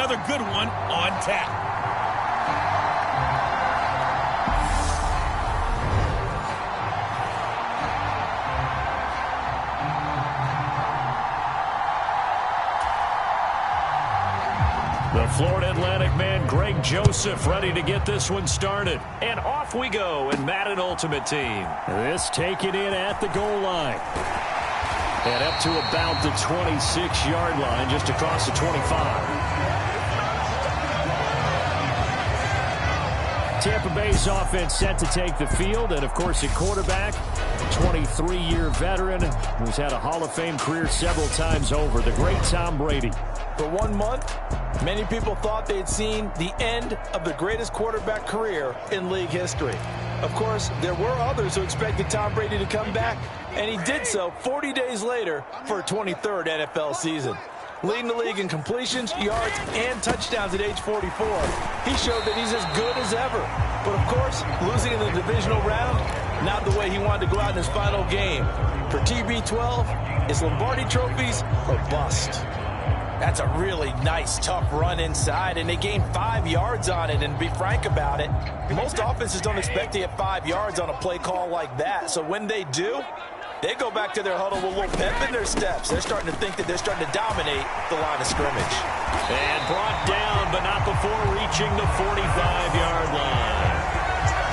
another good one on tap. The Florida Atlantic man, Greg Joseph, ready to get this one started. And off we go in Madden Ultimate Team. This taken in at the goal line. And up to about the 26-yard line, just across the 25. Tampa Bay's offense set to take the field. And, of course, at quarterback, 23-year veteran who's had a Hall of Fame career several times over, the great Tom Brady. For 1 month, many people thought they'd seen the end of the greatest quarterback career in league history. Of course, there were others who expected Tom Brady to come back, and he did so 40 days later for a 23rd NFL season. Leading the league in completions, yards, and touchdowns at age 44, he showed that he's as good as ever. But, of course, losing in the divisional round, not the way he wanted to go out in his final game. For TB12, it's Lombardi trophies or bust. That's a really nice, tough run inside, and they gained 5 yards on it. And to be frank about it, most offenses don't expect to get 5 yards on a play call like that. So when they do, they go back to their huddle with a little pep in their steps. They're starting to think that they're starting to dominate the line of scrimmage. And brought down, but not before reaching the 45-yard line.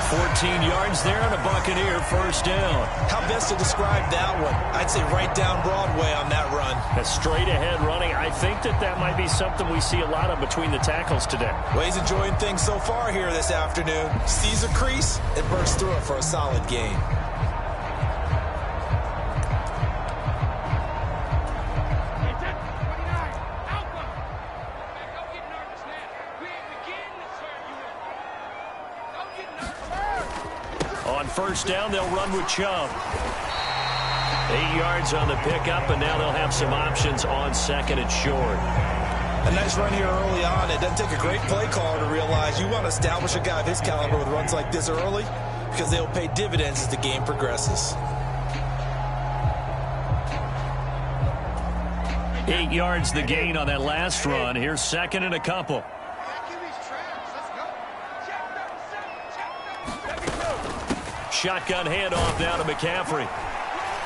14 yards there and a Buccaneer first down. How best to describe that one? I'd say right down Broadway on that run. A straight ahead running. I think that might be something we see a lot of between the tackles today. Well, he's enjoying things so far here this afternoon. Sees a crease and bursts through it for a solid gain. On first down, they'll run with Chubb. 8 yards on the pickup, and now they'll have some options on second and short. A nice run here early on. It doesn't take a great play caller to realize you want to establish a guy of his caliber with runs like this early because they'll pay dividends as the game progresses. 8 yards the gain on that last run. Here's second and a couple. Shotgun handoff now to McCaffrey.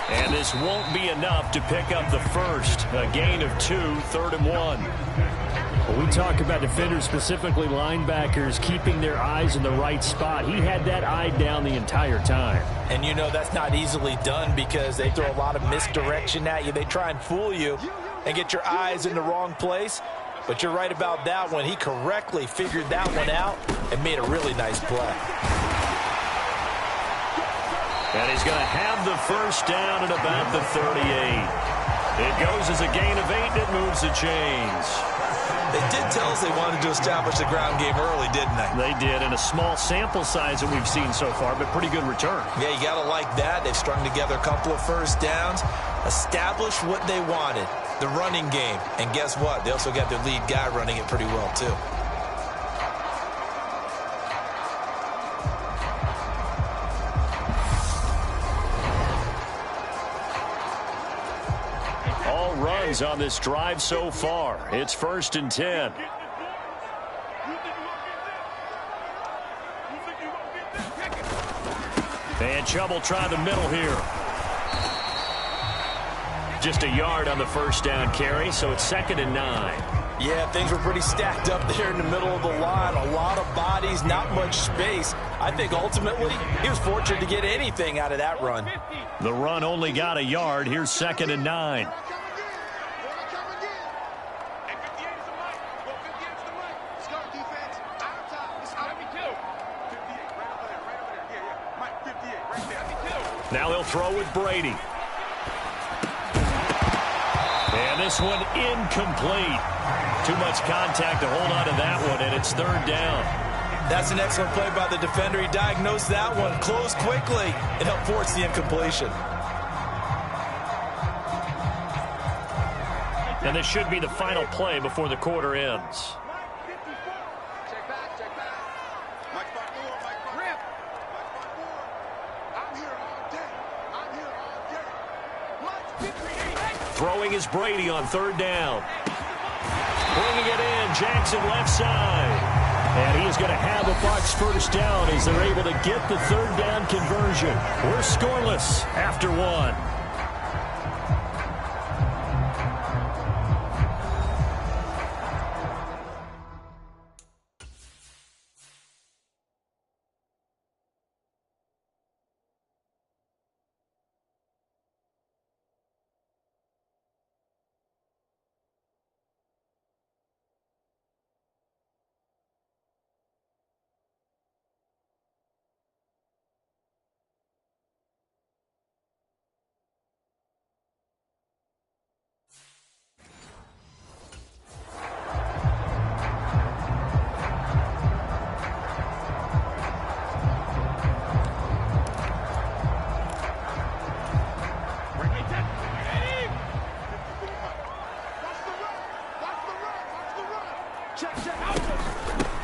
And this won't be enough to pick up the first. A gain of 2, 3rd and 1. Well, we talk about defenders, specifically linebackers, keeping their eyes in the right spot. He had that eye down the entire time. And you know that's not easily done because they throw a lot of misdirection at you. They try and fool you and get your eyes in the wrong place. But you're right about that one. He correctly figured that one out and made a really nice play. And he's going to have the first down at about the 38. It goes as a gain of 8, and it moves the chains. They did tell us they wanted to establish the ground game early, didn't they? They did, and a small sample size that we've seen so far, but pretty good return. Yeah, you got to like that. They've strung together a couple of first downs, established what they wanted, the running game. And guess what? They also got their lead guy running it pretty well, too. Runs on this drive so far. It's 1st and 10. And Chubb will try the middle here. Just a yard on the first down carry, so it's 2nd and 9. Yeah, things were pretty stacked up there in the middle of the line. A lot of bodies, not much space. I think ultimately he was fortunate to get anything out of that run. The run only got a yard. Here's 2nd and 9. Now they'll throw with Brady. And this one incomplete. Too much contact to hold on to that one, and it's 3rd down. That's an excellent play by the defender. He diagnosed that one, closed quickly, and helped force the incompletion. And this should be the final play before the quarter ends. Throwing is Brady on 3rd down. Bringing it in, Jackson left side. And he is going to have a Bucs first down as they're able to get the third down conversion. We're scoreless after one.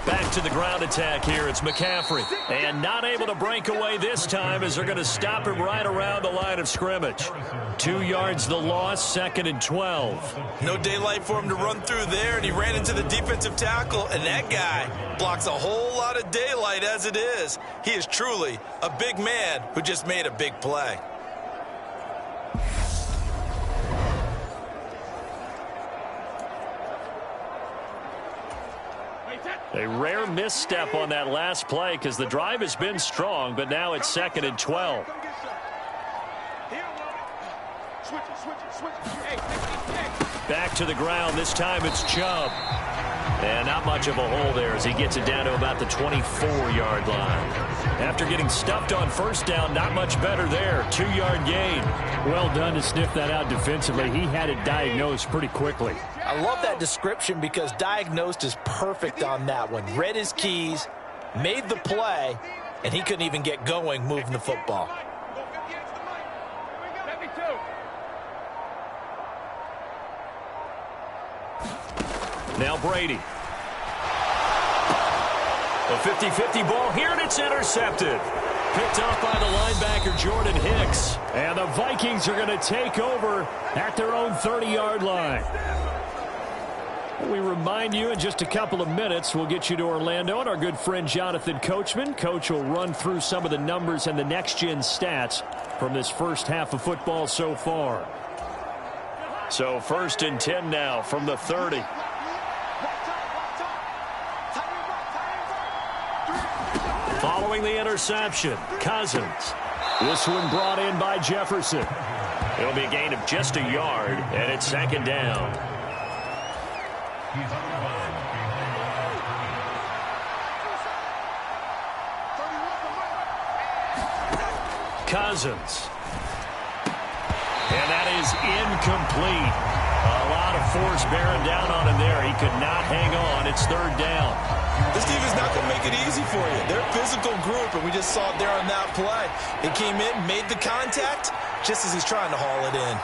Back to the ground attack here. It's McCaffrey. And not able to break away this time as they're going to stop him right around the line of scrimmage. 2 yards the loss, 2nd and 12. No daylight for him to run through there, and he ran into the defensive tackle, and that guy blocks a whole lot of daylight as it is. He is truly a big man who just made a big play. A rare misstep on that last play because the drive has been strong, but now it's 2nd and 12. Back to the ground. This time it's Chubb. And not much of a hole there as he gets it down to about the 24-yard line. After getting stuffed on first down, not much better there. 2-yard gain. Well done to sniff that out defensively. He had it diagnosed pretty quickly. I love that description because diagnosed is perfect on that one. Read his keys, made the play, and he couldn't even get going moving the football. Now Brady. A 50-50 ball here, and it's intercepted. Picked off by the linebacker, Jordan Hicks. And the Vikings are going to take over at their own 30-yard line. We remind you in just a couple of minutes, we'll get you to Orlando and our good friend Jonathan Coachman. Coach will run through some of the numbers and the next-gen stats from this first half of football so far. So 1st and 10 now from the 30. Following the interception, Cousins. This one brought in by Jefferson. It'll be a gain of just a yard, and it's 2nd down. Cousins. And that is incomplete. A lot of force bearing down on him there. He could not hang on. It's 3rd down. This team is not going to make it easy for you. They're a physical group, and we just saw it there on that play. They came in, made the contact, just as he's trying to haul it in.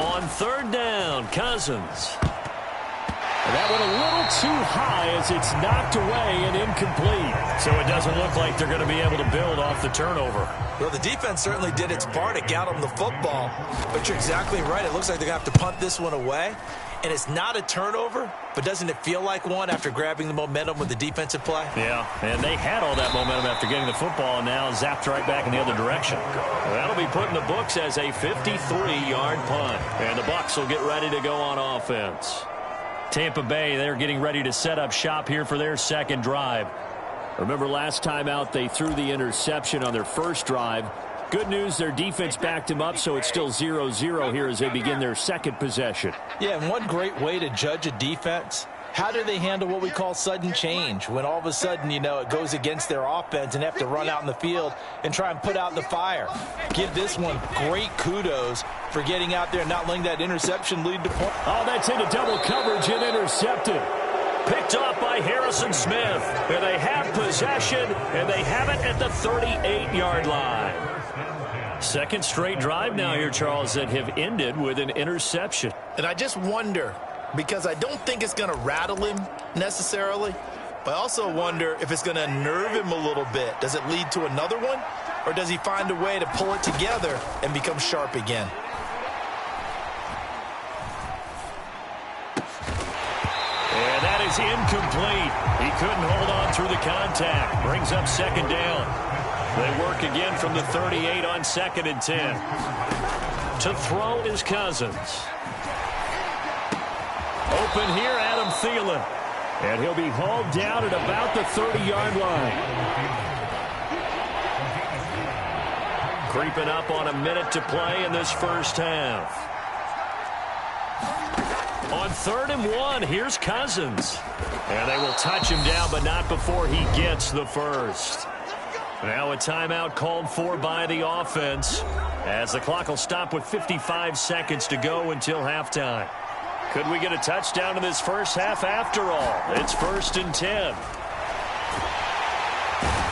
On 3rd down, Cousins. And that went a little too high as it's knocked away and incomplete. So it doesn't look like they're going to be able to build off the turnover. Well, the defense certainly did its part to get them the football. But you're exactly right. It looks like they're going to have to punt this one away. And it's not a turnover, but doesn't it feel like one after grabbing the momentum with the defensive play? Yeah, and they had all that momentum after getting the football and now zapped right back in the other direction. That'll be put in the books as a 53-yard punt. And the Bucs will get ready to go on offense. Tampa Bay, they're getting ready to set up shop here for their 2nd drive. Remember last time out they threw the interception on their first drive. Good news, their defense backed him up, so it's still 0-0 here as they begin their 2nd possession. Yeah, and one great way to judge a defense, how do they handle what we call sudden change? When all of a sudden, you know, it goes against their offense and have to run out in the field and try and put out the fire. Give this one great kudos for getting out there and not letting that interception lead to point. Oh, that's into double coverage and intercepted. Picked off by Harrison Smith. And they have possession, and they have it at the 38-yard line. 2nd straight drive now here, Charles, that have ended with an interception. And I just wonder, because I don't think it's going to rattle him necessarily, but I also wonder if it's going to unnerve him a little bit. Does it lead to another one, or does he find a way to pull it together and become sharp again? is incomplete. He couldn't hold on through the contact. Brings up second down. They work again from the 38 on 2nd and 10. To throw is Cousins. Open here, Adam Thielen. And he'll be hauled down at about the 30-yard line. Creeping up on a minute to play in this first half. On 3rd and 1, here's Cousins. And they will touch him down, but not before he gets the first. Now a timeout called for by the offense, as the clock will stop with 55 seconds to go until halftime. Could we get a touchdown in this first half after all? It's 1st and 10.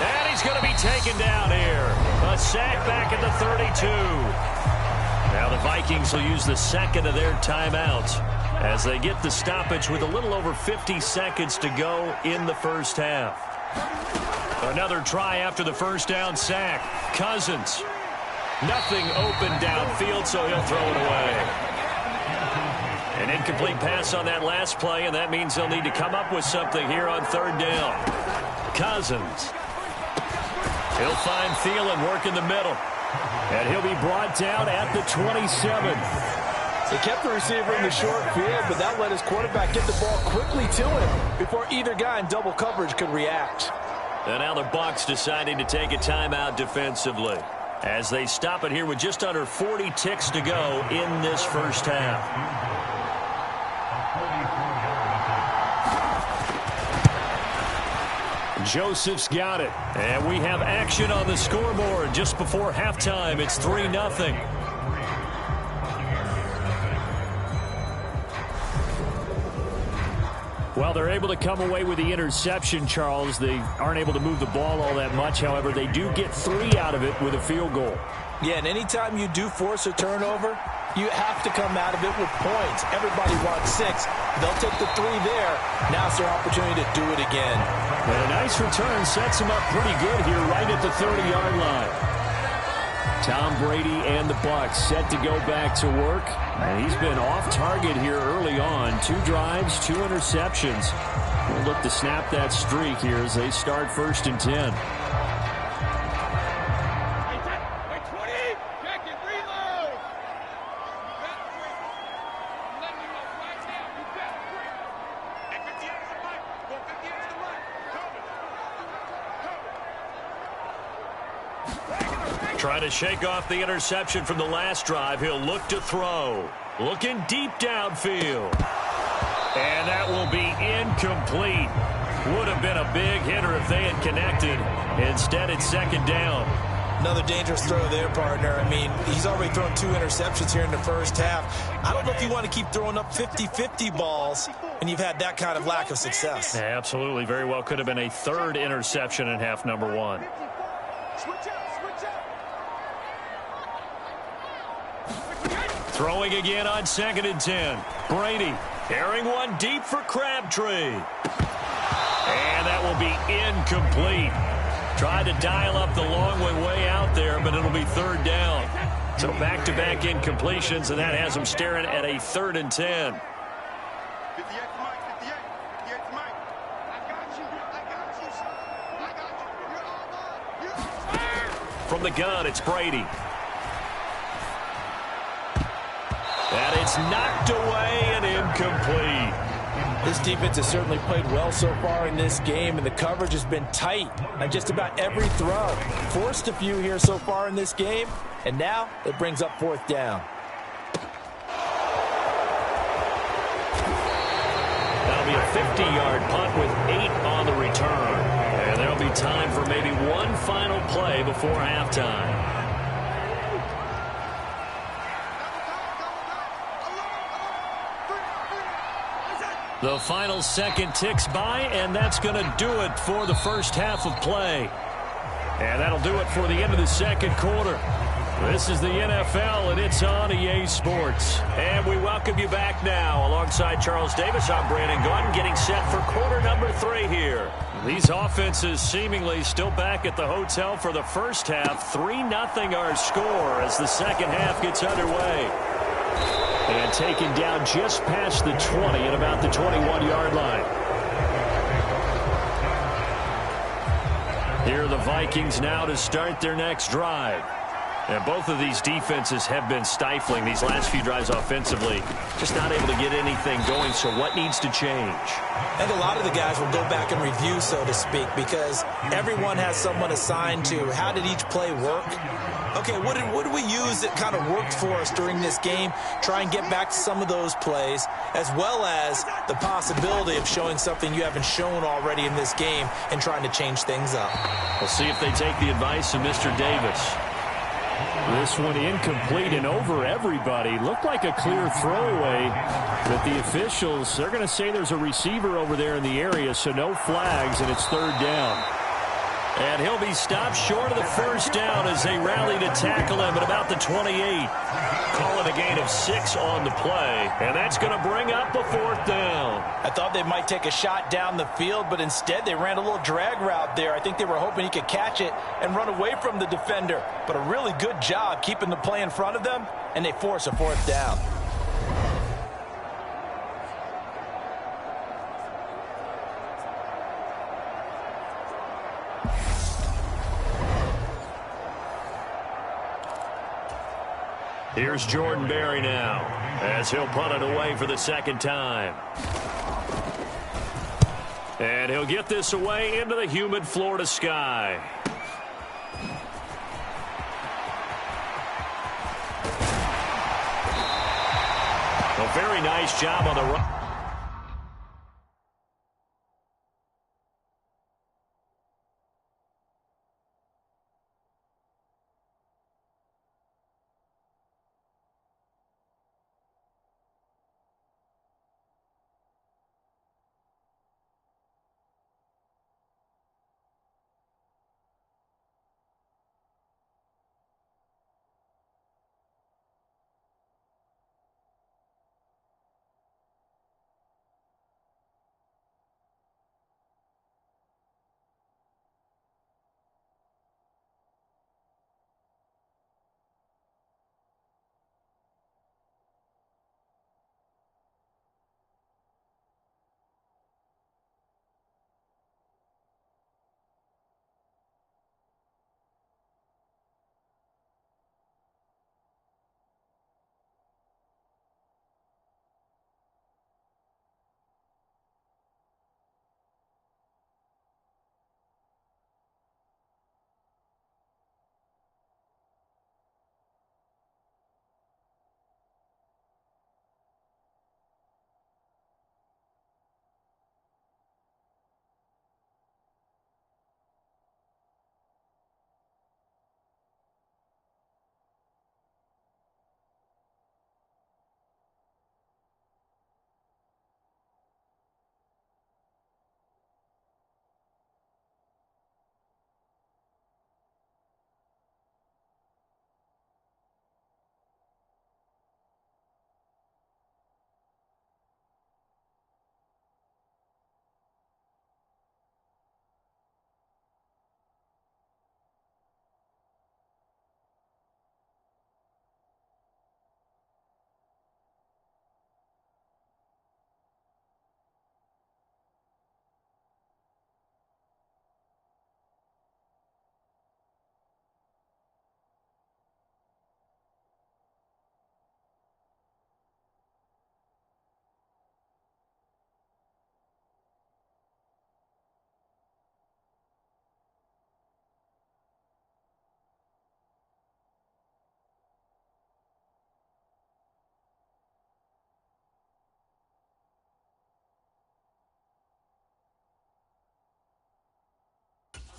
And he's going to be taken down here. A sack back at the 32. Now the Vikings will use the second of their timeouts as they get the stoppage with a little over 50 seconds to go in the first half. Another try after the first down sack. Cousins. Nothing open downfield, so he'll throw it away. An incomplete pass on that last play, and that means they'll need to come up with something here on 3rd down. Cousins. He'll find Thielen working the middle. And he'll be brought down at the 27. They kept the receiver in the short field, but that let his quarterback get the ball quickly to him before either guy in double coverage could react. And now the Bucs deciding to take a timeout defensively as they stop it here with just under 40 ticks to go in this first half. Joseph's got it. And we have action on the scoreboard just before halftime. It's 3-0. Well, they're able to come away with the interception, Charles. They aren't able to move the ball all that much. However, they do get 3 out of it with a field goal. Yeah, and anytime you do force a turnover, you have to come out of it with points. Everybody wants 6. They'll take the 3 there. Now it's their opportunity to do it again. And a nice return sets them up pretty good here right at the 30-yard line. Tom Brady and the Bucs set to go back to work. And he's been off target here early on. 2 drives, 2 interceptions. We'll look to snap that streak here as they start 1st and 10. Trying to shake off the interception from the last drive. He'll look to throw. Looking deep downfield. And that will be incomplete. Would have been a big hitter if they had connected. Instead, it's 2nd down. Another dangerous throw there, partner. I mean, he's already thrown 2 interceptions here in the first half. I don't know if you want to keep throwing up 50-50 balls when you've had that kind of lack of success. Yeah, absolutely. Very well could have been a 3rd interception in half number 1. Throwing again on 2nd and 10. Brady carrying one deep for Crabtree. And that will be incomplete. Tried to dial up the long way out there, but it'll be 3rd down. So back-to-back incompletions, and that has them staring at a 3rd and 10. From the gun, it's Brady. And it's knocked away and incomplete. This defense has certainly played well so far in this game, and the coverage has been tight on just about every throw. Forced a few here so far in this game, and now it brings up 4th down. That'll be a 50-yard punt with 8 on the return. And there'll be time for maybe one final play before halftime. The final second ticks by, and that's going to do it for the first half of play. And that'll do it for the end of the second quarter. This is the NFL, and it's on EA Sports. And we welcome you back now. Alongside Charles Davis, I'm Brandon Gordon, getting set for quarter number 3 here. These offenses seemingly still back at the hotel for the first half. 3-0 our score as the second half gets underway. And taken down just past the 20 at about the 21-yard line. Here are the Vikings now to start their next drive. And both of these defenses have been stifling these last few drives offensively. Just not able to get anything going, so what needs to change? I think a lot of the guys will go back and review, so to speak, because everyone has someone assigned to how did each play work. Okay, what did we use that kind of worked for us during this game? Try and get back to some of those plays, as well as the possibility of showing something you haven't shown already in this game and trying to change things up. We'll see if they take the advice of Mr. Davis. This one incomplete and over everybody. Looked like a clear throwaway. But the officials, they're going to say there's a receiver over there in the area, so no flags, and it's third down. And he'll be stopped short of the first down as they rally to tackle him at about the 28. Call it a gain of 6 on the play, and that's going to bring up a fourth down. I thought they might take a shot down the field, but instead they ran a little drag route there. I think they were hoping he could catch it and run away from the defender. But a really good job keeping the play in front of them, and they force a fourth down. Here's Jordan Berry now, as he'll punt it away for the second time. And he'll get this away into the humid Florida sky. A very nice job on the run.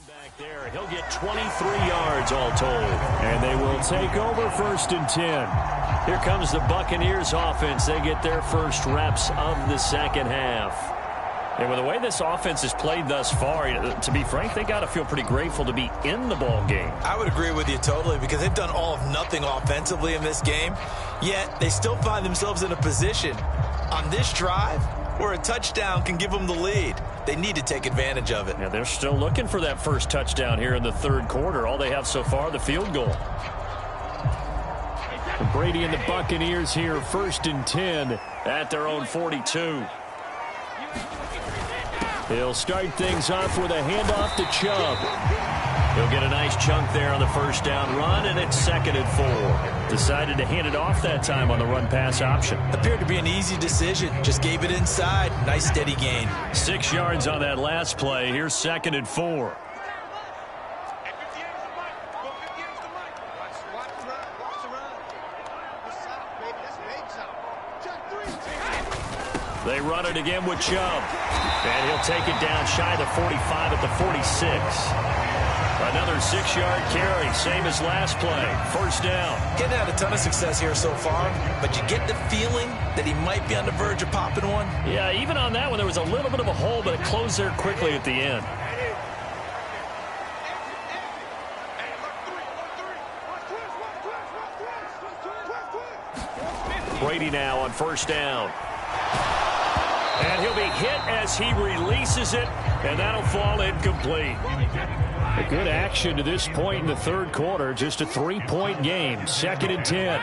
Back there, he'll get 23 yards all told. And they will take over first and 10. Here comes the Buccaneers offense. They get their first reps of the second half. And with the way this offense has played thus far, to be frank, they got to feel pretty grateful to be in the ball game. I would agree with you totally, because they've done all of nothing offensively in this game, yet they still find themselves in a position on this drive where a touchdown can give them the lead. They need to take advantage of it. Yeah, they're still looking for that first touchdown here in the third quarter. All they have so far, the field goal. And Brady and the Buccaneers here, first and 10 at their own 42. He'll start things off with a handoff to Chubb. He'll get a nice chunk there on the first down run, and it's 2nd and 4. Decided to hand it off that time on the run-pass option. Appeared to be an easy decision. Just gave it inside. Nice steady gain. 6 yards on that last play. Here's 2nd and 4. They run it again with Chubb. And he'll take it down shy of the 45 at the 46. Another 6-yard carry, same as last play. First down. Getting had a ton of success here so far, but you get the feeling that he might be on the verge of popping one. Yeah, even on that one, there was a little bit of a hole, but it closed there quickly at the end. Brady now on first down. And he'll be hit as he releases it, and that'll fall incomplete. A good action to this point in the third quarter. Just a 3-point game. 2nd and 10.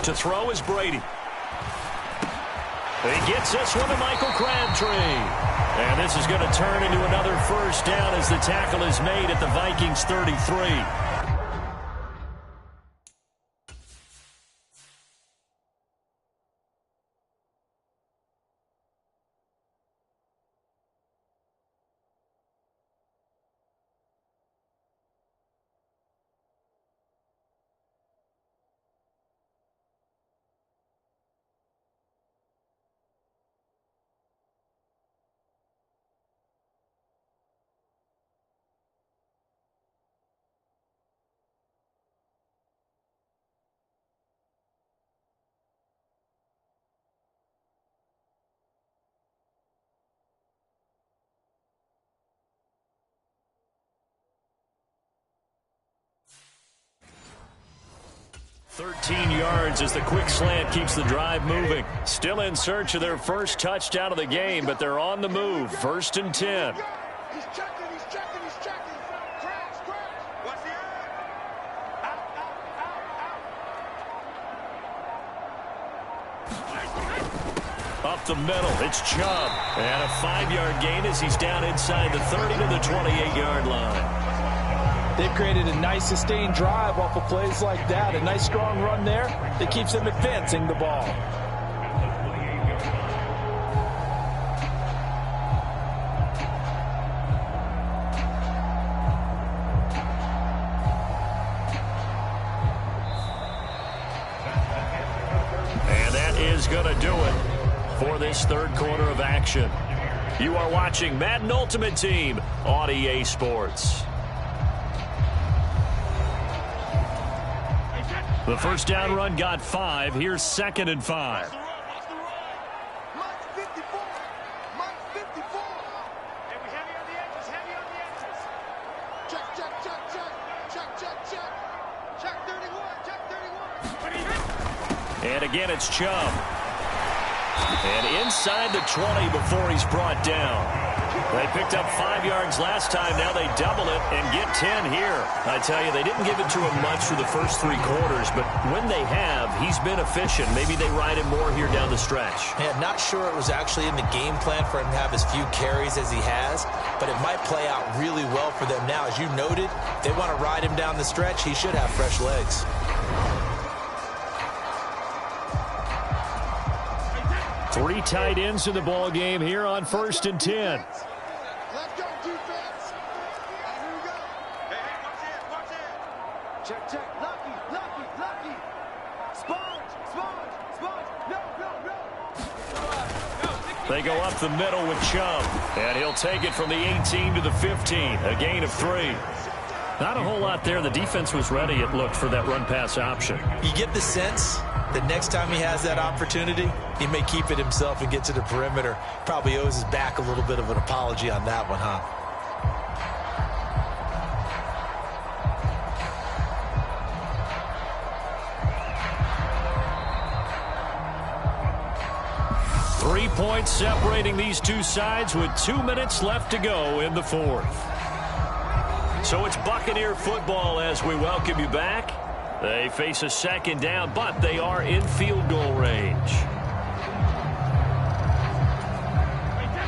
To throw is Brady. He gets this one to Michael Crabtree. And this is going to turn into another first down as the tackle is made at the Vikings 33. "13 yards as the quick slant keeps the drive moving. Still in search of their first touchdown of the game, but they're on the move. 1st and 10. He's checking. Crash. Watch the out. Up the middle, it's Chubb. And a 5-yard gain as he's down inside the 30 to the 28-yard line. They've created a nice sustained drive off of plays like that. A nice strong run there that keeps them advancing the ball. And that is going to do it for this third quarter of action. You are watching Madden Ultimate Team on EA Sports. The first down run got 5. Here's 2nd and 5. Mike 54. And we heavy on the edges. Check. Check 31. And again, it's Chubb. And inside the 20 before he's brought down. They picked up 5 yards last time. Now they double it and get 10 here. I tell you, they didn't give it to him much for the first 3 quarters, but when they have, he's been efficient. Maybe they ride him more here down the stretch. Yeah, not sure it was actually in the game plan for him to have as few carries as he has, but it might play out really well for them now. As you noted, if they want to ride him down the stretch, he should have fresh legs. Three tight ends in the ball game here on 1st and 10. Let's go, defense. Here we go. Hey, watch it. Check. Lucky. Sponge. No. They go up the middle with Chubb, and he'll take it from the 18 to the 15, a gain of 3. Not a whole lot there. The defense was ready, it looked, for that run-pass option. You get the sense that next time he has that opportunity, he may keep it himself and get to the perimeter. Probably owes his back a little bit of an apology on that one, huh? Three points separating these two sides with 2 minutes left to go in the fourth. So it's Buccaneer football as we welcome you back. They face a second down, but they are in field goal range.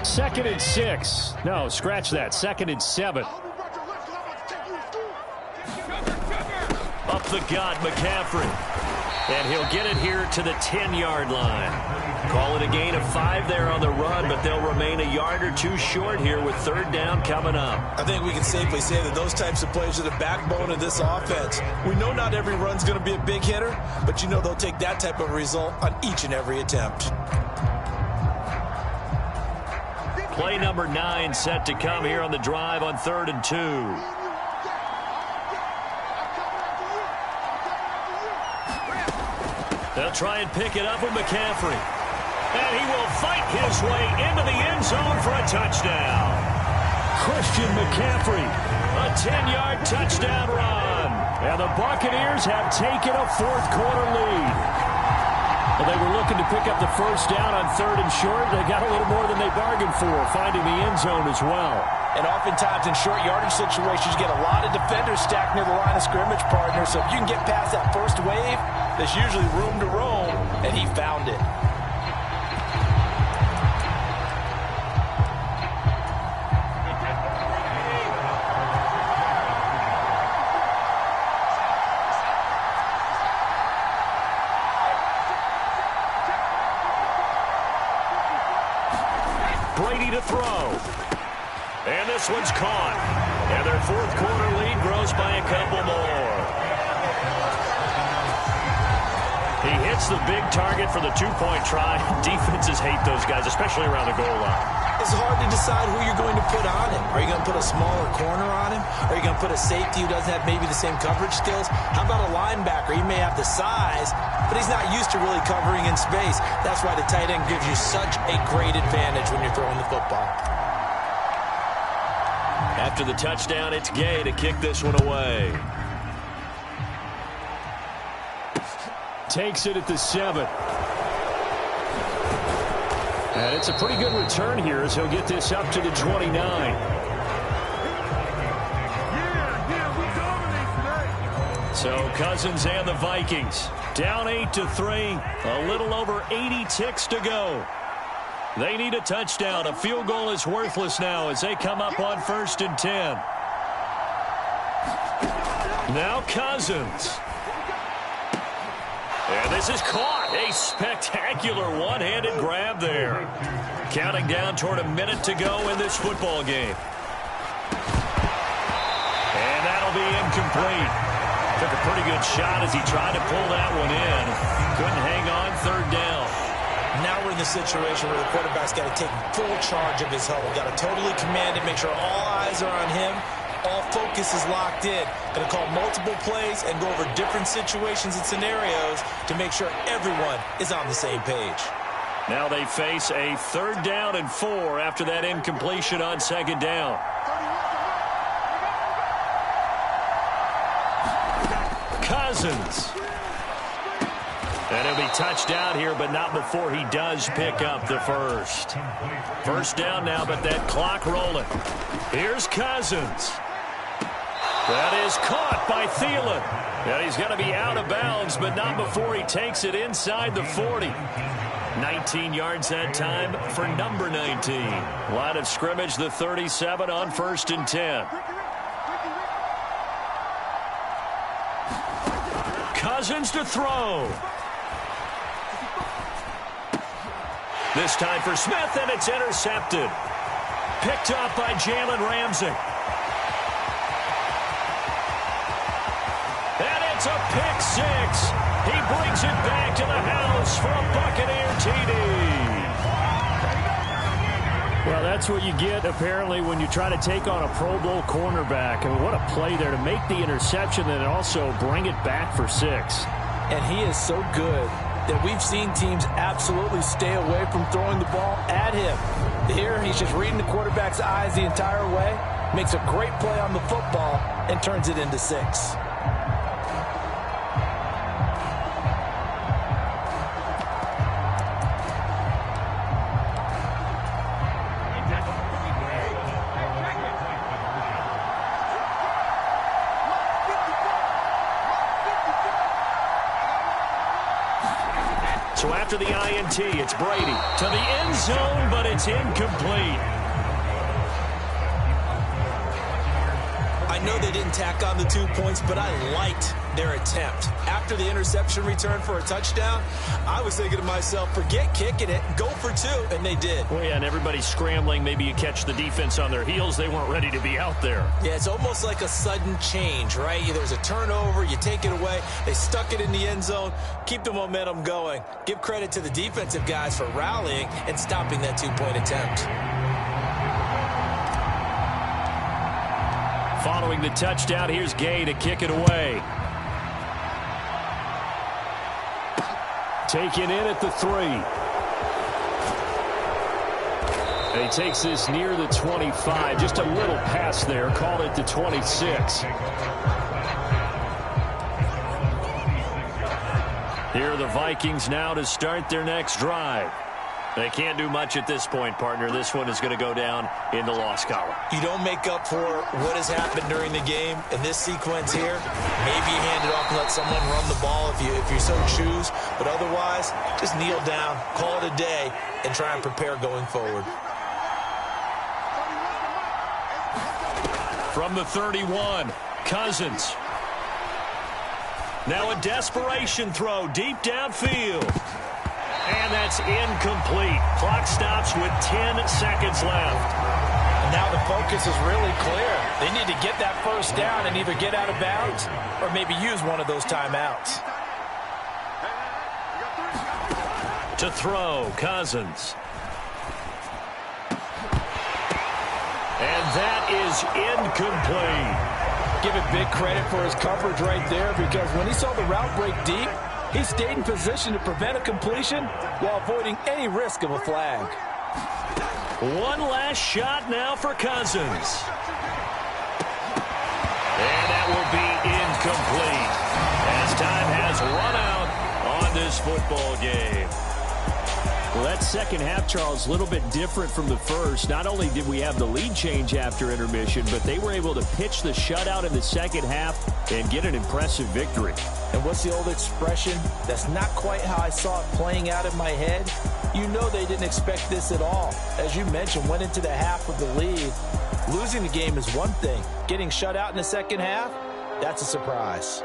2nd and 6. No, scratch that. 2nd and 7. Up the gut, McCaffrey. And he'll get it here to the 10-yard line. Call it a gain of 5 there on the run, but they'll remain a yard or two short here with 3rd down coming up. I think we can safely say that those types of plays are the backbone of this offense. We know not every run's going to be a big hitter, but you know they'll take that type of result on each and every attempt. Play number 9 set to come here on the drive on 3rd and 2. They'll try and pick it up with McCaffrey. And he will fight his way into the end zone for a touchdown. Christian McCaffrey. A 10-yard touchdown run. And the Buccaneers have taken a 4th quarter lead. Well, they were looking to pick up the 1st down on 3rd and short. They got a little more than they bargained for, finding the end zone as well. And oftentimes in short yardage situations, you get a lot of defenders stacked near the line of scrimmage, partner. So if you can get past that first wave, there's usually room to roam, and he found it. Brady to throw. And this one's caught. And their 4th quarter lead grows by a couple more. He hits the big target for the 2-point try. Defenses hate those guys, especially around the goal line. It's hard to decide who you're going to put on him. Are you going to put a smaller corner on him? Are you going to put a safety who doesn't have maybe the same coverage skills? How about a linebacker? He may have the size, but he's not used to really covering in space. That's why the tight end gives you such a great advantage when you're throwing the football. After the touchdown, it's Gay to kick this one away. Takes it at the 7. And it's a pretty good return here as he'll get this up to the 29. So Cousins and the Vikings down 8-3. A little over 80 ticks to go. They need a touchdown. A field goal is worthless now as they come up on 1st and 10. Now Cousins. And this is caught. A spectacular one-handed grab there. Counting down toward a minute to go in this football game. And that'll be incomplete. Took a pretty good shot as he tried to pull that one in. Couldn't hang on. 3rd down. Now we're in the situation where the quarterback's got to take full charge of his huddle. Got to totally command it, make sure all eyes are on him. All focus is locked in. Going to call multiple plays and go over different situations and scenarios to make sure everyone is on the same page. Now they face a 3rd down and 4 after that incompletion on 2nd down. Cousins. And he'll be touched out here, but not before he does pick up the 1st. 1st down now, but that clock rolling. Here's Cousins. That is caught by Thielen. And he's going to be out of bounds, but not before he takes it inside the 40. 19 yards that time for number 19. Line of scrimmage, the 37 on 1st and 10. Cousins to throw. This time for Smith, and it's intercepted. Picked up by Jalen Ramsey. And it's a pick 6. He brings it back to the house for a Buccaneer TD. Well, that's what you get, apparently, when you try to take on a Pro Bowl cornerback. I mean, what a play there to make the interception and also bring it back for 6. And he is so good that we've seen teams absolutely stay away from throwing the ball at him. Here, he's just reading the quarterback's eyes the entire way, makes a great play on the football, and turns it into 6. So after the INT, it's Brady to the end zone, but it's incomplete. I know they didn't tack on the 2 points, but I liked their attempt. After the interception return for a touchdown, I was thinking to myself, forget kicking it, go for 2, and they did. Well, yeah, and everybody's scrambling. Maybe you catch the defense on their heels. They weren't ready to be out there. Yeah, it's almost like a sudden change, right? There's a turnover, you take it away, they stuck it in the end zone, keep the momentum going. Give credit to the defensive guys for rallying and stopping that 2-point attempt. Following the touchdown, here's Gay to kick it away. Taken in at the 3. And he takes this near the 25. Just a little pass there. Call it the 26. Here are the Vikings now to start their next drive. They can't do much at this point, partner. This one is going to go down in the loss column. You don't make up for what has happened during the game in this sequence here. Maybe you hand it off and let someone run the ball if you so choose. But otherwise, just kneel down, call it a day, and try and prepare going forward. From the 31, Cousins. Now a desperation throw deep downfield. And that's incomplete. Clock stops with 10 seconds left. And now the focus is really clear. They need to get that first down and either get out of bounds or maybe use one of those timeouts. To throw, Cousins. And that is incomplete. Give it big credit for his coverage right there, because when he saw the route break deep, he stayed in position to prevent a completion while avoiding any risk of a flag. One last shot now for Cousins. And that will be incomplete as time has run out on this football game. Well, that second half, Charles, a little bit different from the first. Not only did we have the lead change after intermission, but they were able to pitch the shutout in the second half and get an impressive victory. And what's the old expression? That's not quite how I saw it playing out in my head. You know they didn't expect this at all. As you mentioned, went into the half with the lead. Losing the game is one thing. Getting shut out in the second half, that's a surprise.